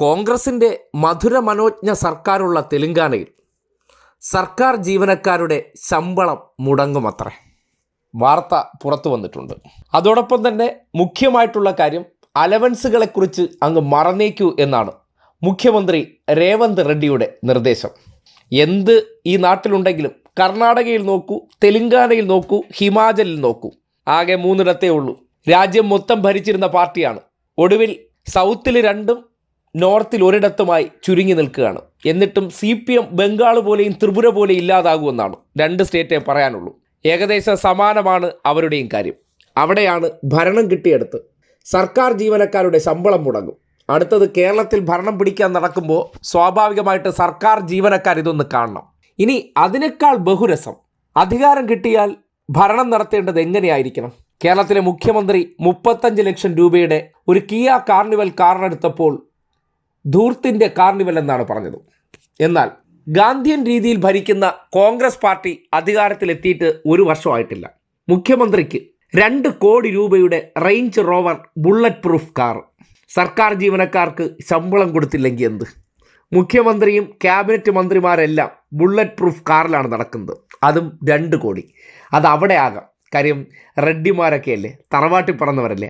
കോൺഗ്രസിൻ്റെ മധുര മനോജ്ഞ സർക്കാരുള്ള തെലങ്കാനയിൽ സർക്കാർ ജീവനക്കാരുടെ ശമ്പളം മുടങ്ങുമത്രേ. വാർത്ത പുറത്തു വന്നിട്ടുണ്ട്. അതോടൊപ്പം തന്നെ മുഖ്യമായിട്ടുള്ള കാര്യം അലവൻസുകളെക്കുറിച്ച് അങ്ങ് മറന്നേക്കൂ എന്നാണ് മുഖ്യമന്ത്രി രേവന്ത് റെഡ്ഡിയുടെ നിർദ്ദേശം. എന്ത് ഈ നാട്ടിലുണ്ടെങ്കിലും കർണാടകയിൽ നോക്കൂ, തെലങ്കാനയിൽ നോക്കൂ, ഹിമാചലിൽ നോക്കൂ, ആകെ 3ഇടത്തേ ഉള്ളൂ. രാജ്യം മൊത്തം ഭരിച്ചിരുന്ന പാർട്ടിയാണ്. ഒടുവിൽ സൗത്തിൽ 2ഉം നോർത്തിൽ 1ഇടത്തുമായി ചുരുങ്ങി നിൽക്കുകയാണ്. എന്നിട്ടും CPM ബംഗാൾ പോലെയും ത്രിപുര പോലെയും ഇല്ലാതാകുമെന്നാണ് 2 സ്റ്റേറ്റേ പറയാനുള്ളൂ. ഏകദേശം സമാനമാണ് അവരുടെയും കാര്യം. അവിടെയാണ് ഭരണം കിട്ടിയെടുത്ത് സർക്കാർ ജീവനക്കാരുടെ ശമ്പളം മുടങ്ങും. അടുത്തത് കേരളത്തിൽ ഭരണം പിടിക്കാൻ നടക്കുമ്പോൾ സ്വാഭാവികമായിട്ട് സർക്കാർ ജീവനക്കാർ ഇതൊന്ന് കാണണം. ഇനി അതിനേക്കാൾ ബഹുരസം, അധികാരം കിട്ടിയാൽ ഭരണം നടത്തേണ്ടത് എങ്ങനെയായിരിക്കണം? കേരളത്തിലെ മുഖ്യമന്ത്രി 35 ലക്ഷം രൂപയുടെ ഒരു കിയ കാർണിവൽ കാറിനെടുത്തപ്പോൾ ധൂർത്തിൻ്റെ കാർണിവൽ എന്നാണ് പറഞ്ഞത്. എന്നാൽ ഗാന്ധിയൻ രീതിയിൽ ഭരിക്കുന്ന കോൺഗ്രസ് പാർട്ടി അധികാരത്തിലെത്തിയിട്ട് 1 വർഷമായിട്ടില്ല. മുഖ്യമന്ത്രിക്ക് 2 കോടി രൂപയുടെ range rover bullet proof car. സർക്കാർ ജീവനക്കാർക്ക് ശമ്പളം കൊടുത്തില്ലെങ്കിൽ എന്ത്? മുഖ്യമന്ത്രിയും ക്യാബിനറ്റ് മന്ത്രിമാരെല്ലാം ബുള്ളറ്റ് പ്രൂഫ് കാറിലാണ് നടക്കുന്നത്, അതും 2 കോടി. അത് അവിടെ ആകാം. കാര്യം റെഡ്ഡിമാരൊക്കെ അല്ലേ, തറവാട്ടിൽ പറഞ്ഞവരല്ലേ,